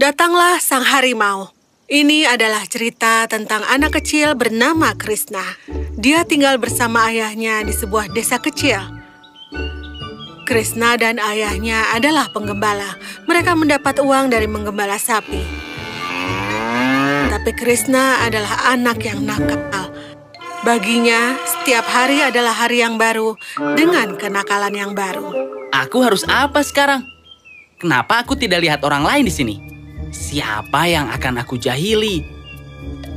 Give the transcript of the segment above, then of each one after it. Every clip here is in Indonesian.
Datanglah sang harimau. Ini adalah cerita tentang anak kecil bernama Krishna. Dia tinggal bersama ayahnya di sebuah desa kecil. Krishna dan ayahnya adalah penggembala. Mereka mendapat uang dari menggembala sapi. Tapi Krishna adalah anak yang nakal. Baginya, setiap hari adalah hari yang baru dengan kenakalan yang baru. Aku harus apa sekarang? Kenapa aku tidak lihat orang lain di sini? Siapa yang akan aku jahili?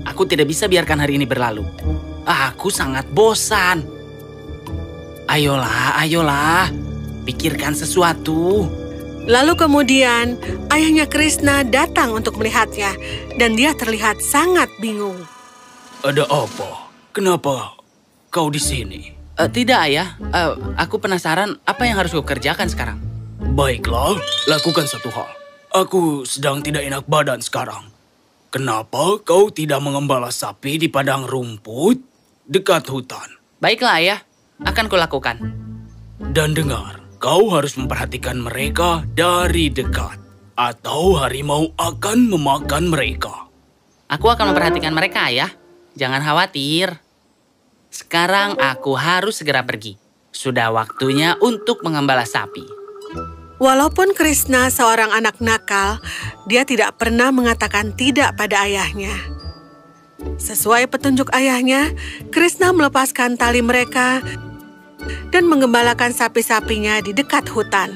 Aku tidak bisa biarkan hari ini berlalu. Aku sangat bosan. Ayolah, ayolah. Pikirkan sesuatu. Lalu kemudian, ayahnya Krishna datang untuk melihatnya, dan dia terlihat sangat bingung. Ada apa? Kenapa kau di sini? Tidak, ayah. Aku penasaran apa yang harus kukerjakan sekarang. Baiklah, lakukan satu hal. Aku sedang tidak enak badan sekarang. Kenapa kau tidak mengembala sapi di padang rumput dekat hutan? Baiklah, ayah. Akan kulakukan. Dan dengar, kau harus memperhatikan mereka dari dekat, atau harimau akan memakan mereka. Aku akan memperhatikan mereka, ayah. Jangan khawatir. Sekarang aku harus segera pergi. Sudah waktunya untuk mengembala sapi. Walaupun Krishna seorang anak nakal, dia tidak pernah mengatakan tidak pada ayahnya. Sesuai petunjuk ayahnya, Krishna melepaskan tali mereka dan menggembalakan sapi-sapinya di dekat hutan.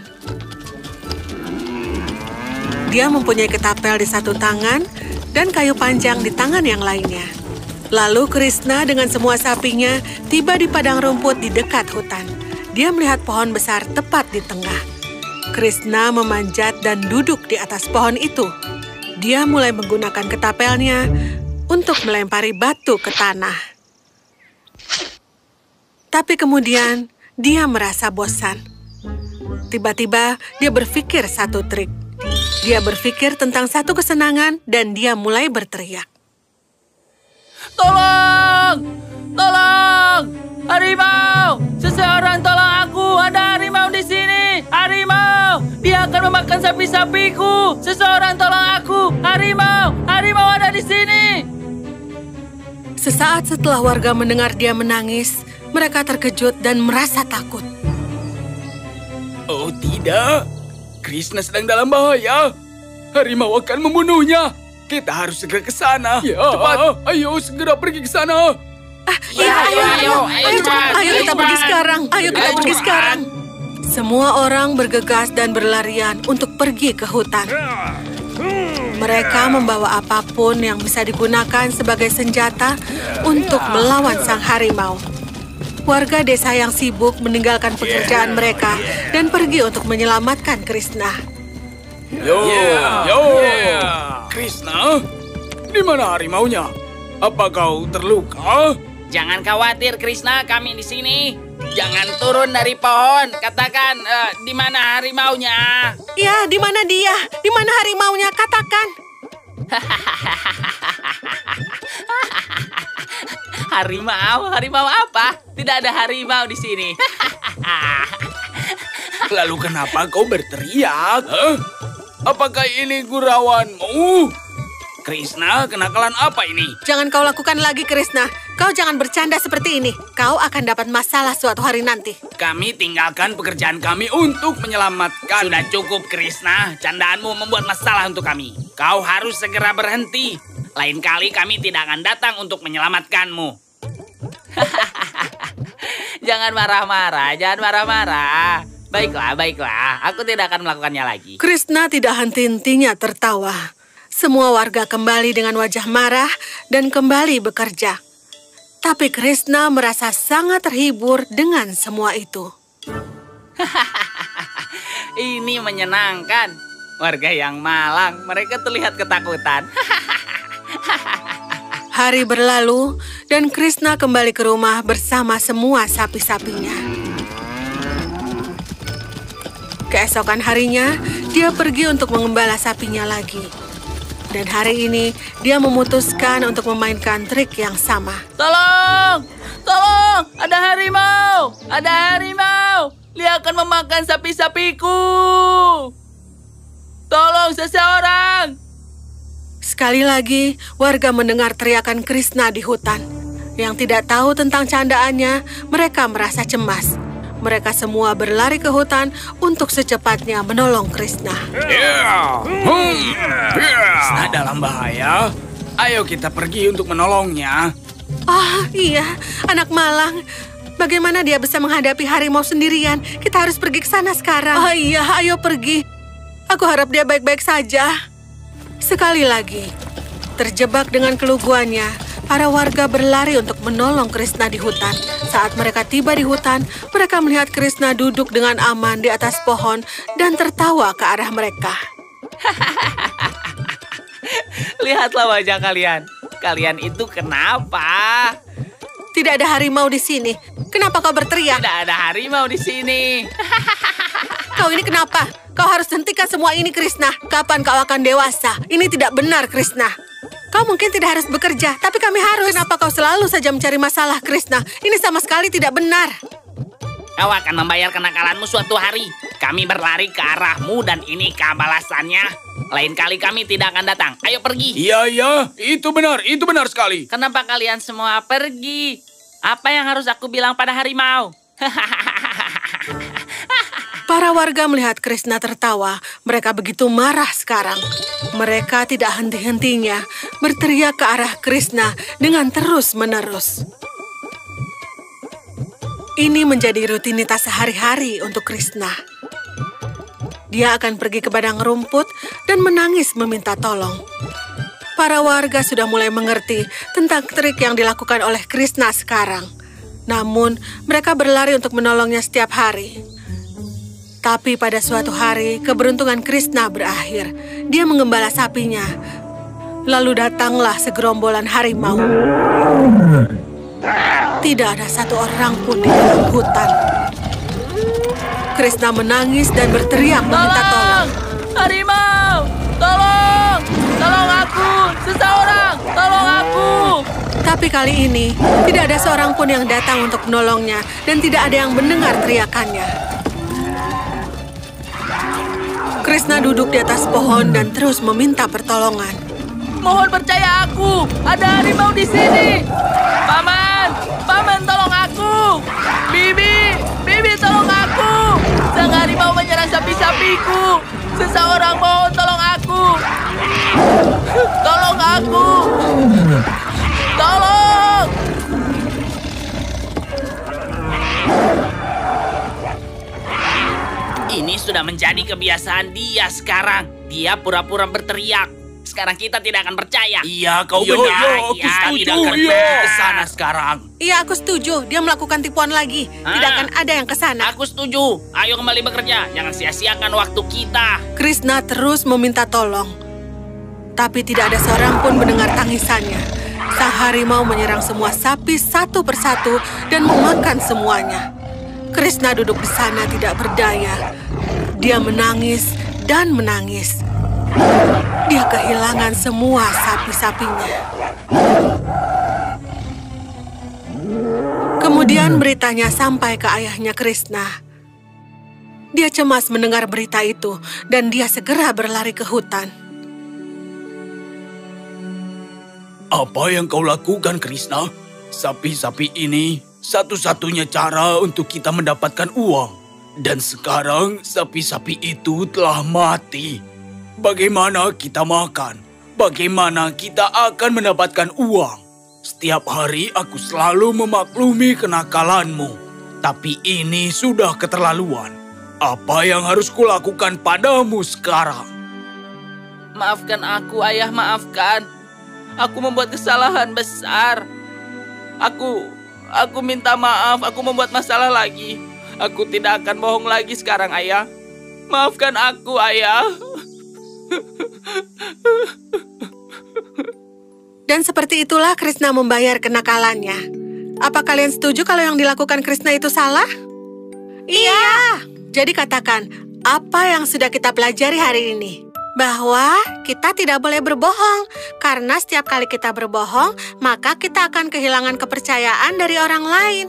Dia mempunyai ketapel di satu tangan dan kayu panjang di tangan yang lainnya. Lalu Krishna dengan semua sapinya tiba di padang rumput di dekat hutan. Dia melihat pohon besar tepat di tengah. Krishna memanjat dan duduk di atas pohon itu. Dia mulai menggunakan ketapelnya untuk melempari batu ke tanah. Tapi kemudian dia merasa bosan. Tiba-tiba dia berpikir satu trik. Dia berpikir tentang satu kesenangan dan dia mulai berteriak. Tolong! Tolong! Harimau! Seseorang tolong aku! Ada harimau di sini! Harimau! Dia akan memakan sapi-sapiku! Seseorang tolong aku! Harimau! Harimau ada di sini! Sesaat setelah warga mendengar dia menangis, mereka terkejut dan merasa takut. Oh tidak, Krishna sedang dalam bahaya. Harimau akan membunuhnya. Kita harus segera ke sana. Ya, cepat, ayo segera pergi ke sana. Ayo kita pergi sekarang. Ayo kita pergi sekarang. Semua orang bergegas dan berlarian untuk pergi ke hutan. Mereka membawa apapun yang bisa digunakan sebagai senjata untuk melawan sang harimau. Warga desa yang sibuk meninggalkan pekerjaan mereka dan pergi untuk menyelamatkan Krishna. Yo, Krishna, di mana harimaunya? Apa kau terluka? Jangan khawatir, Krishna. Kami di sini. Jangan turun dari pohon. Katakan, di mana harimaunya? Ya, di mana dia? Di mana harimaunya? Katakan. Harimau? Harimau apa? Tidak ada harimau di sini. Lalu kenapa kau berteriak? Apakah ini gurauanmu? Krishna, kenakalan apa ini? Jangan kau lakukan lagi, Krishna. Kau jangan bercanda seperti ini. Kau akan dapat masalah suatu hari nanti. Kami tinggalkan pekerjaan kami untuk menyelamatkan. Sudah cukup, Krishna. Candaanmu membuat masalah untuk kami. Kau harus segera berhenti. Lain kali kami tidak akan datang untuk menyelamatkanmu. Jangan marah-marah, jangan marah-marah. Baiklah. Aku tidak akan melakukannya lagi. Krishna tidak henti-hentinya tertawa. Semua warga kembali dengan wajah marah dan kembali bekerja. Tapi Krishna merasa sangat terhibur dengan semua itu. Ini menyenangkan. Warga yang malang, mereka terlihat ketakutan. Hari berlalu dan Krishna kembali ke rumah bersama semua sapi-sapinya. Keesokan harinya, dia pergi untuk mengembala sapinya lagi. Dan hari ini, dia memutuskan untuk memainkan trik yang sama. Tolong! Tolong! Ada harimau! Ada harimau! Dia akan memakan sapi-sapiku! Tolong seseorang! Sekali lagi, warga mendengar teriakan Krishna di hutan. Yang tidak tahu tentang candaannya, mereka merasa cemas. Mereka semua berlari ke hutan untuk secepatnya menolong Krishna. Krishna dalam bahaya. Ayo kita pergi untuk menolongnya. Oh iya, anak malang. Bagaimana dia bisa menghadapi harimau sendirian? Kita harus pergi ke sana sekarang. Oh iya, ayo pergi. Aku harap dia baik-baik saja. Sekali lagi, terjebak dengan keluguannya, para warga berlari untuk menolong Krishna di hutan. Saat mereka tiba di hutan, mereka melihat Krishna duduk dengan aman di atas pohon dan tertawa ke arah mereka. Lihatlah wajah kalian. Kalian itu kenapa? Tidak ada harimau di sini. Kenapa kau berteriak? Tidak ada harimau di sini. Kau ini kenapa? Kau harus hentikan semua ini, Krishna. Kapan kau akan dewasa? Ini tidak benar, Krishna. Kau mungkin tidak harus bekerja, tapi kami harus. Kenapa kau selalu saja mencari masalah, Krishna? Ini sama sekali tidak benar. Kau akan membayar kenakalanmu suatu hari. Kami berlari ke arahmu dan ini balasannya. Lain kali kami tidak akan datang. Ayo pergi. Iya, itu benar sekali. Kenapa kalian semua pergi? Apa yang harus aku bilang pada harimau? Para warga melihat Krishna tertawa. Mereka begitu marah sekarang. Mereka tidak henti-hentinya berteriak ke arah Krishna dengan terus-menerus. Ini menjadi rutinitas sehari-hari untuk Krishna. Dia akan pergi ke padang rumput dan menangis meminta tolong. Para warga sudah mulai mengerti tentang trik yang dilakukan oleh Krishna sekarang. Namun, mereka berlari untuk menolongnya setiap hari. Tapi pada suatu hari, keberuntungan Krishna berakhir. Dia menggembala sapinya. Lalu datanglah segerombolan harimau. Tidak ada satu orang pun di dalam hutan. Krishna menangis dan berteriak meminta tolong. Harimau! Tolong! Tolong aku! Seseorang! Tolong aku! Tapi kali ini, tidak ada seorang pun yang datang untuk menolongnya dan tidak ada yang mendengar teriakannya. Krishna duduk di atas pohon dan terus meminta pertolongan. Mohon percaya aku! Ada harimau di sini! Paman! Paman, tolong aku! Bibi, tolong aku! Sang harimau menyerang sapi-sapiku! Seseorang mohon tolong aku! Tolong aku! Tolong! Ini sudah menjadi kebiasaan dia sekarang. Dia pura-pura berteriak. Sekarang kita tidak akan percaya. Iya, kau benar. Aku setuju. Tidak akan pergi ke sana sekarang. Iya, aku setuju. Dia melakukan tipuan lagi. Tidak akan ada yang ke sana. Aku setuju. Ayo kembali bekerja. Jangan sia-siakan waktu kita. Krishna terus meminta tolong. Tapi tidak ada seorang pun mendengar tangisannya. Sang harimau menyerang semua sapi satu persatu dan memakan semuanya. Krishna duduk di sana tidak berdaya. Dia menangis dan menangis. Dia kehilangan semua sapi-sapinya. Kemudian beritanya sampai ke ayahnya Krishna. Dia cemas mendengar berita itu dan dia segera berlari ke hutan. Apa yang kau lakukan, Krishna? Sapi-sapi ini satu-satunya cara untuk kita mendapatkan uang. Dan sekarang sapi-sapi itu telah mati. Bagaimana kita makan? Bagaimana kita akan mendapatkan uang? Setiap hari aku selalu memaklumi kenakalanmu. Tapi ini sudah keterlaluan. Apa yang harus kulakukan padamu sekarang? Maafkan aku, ayah, maafkan. Aku membuat kesalahan besar. Aku minta maaf, aku membuat masalah lagi. Aku tidak akan bohong lagi sekarang, ayah. Maafkan aku, ayah. Dan seperti itulah Krishna membayar kenakalannya. Apa kalian setuju kalau yang dilakukan Krishna itu salah? Iya. Jadi katakan, apa yang sudah kita pelajari hari ini? Bahwa kita tidak boleh berbohong. Karena setiap kali kita berbohong, maka kita akan kehilangan kepercayaan dari orang lain.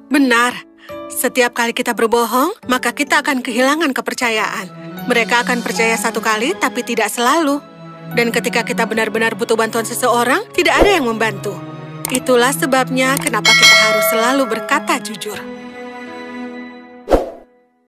Benar. Setiap kali kita berbohong, maka kita akan kehilangan kepercayaan. Mereka akan percaya satu kali, tapi tidak selalu. Dan ketika kita benar-benar butuh bantuan seseorang, tidak ada yang membantu. Itulah sebabnya kenapa kita harus selalu berkata jujur.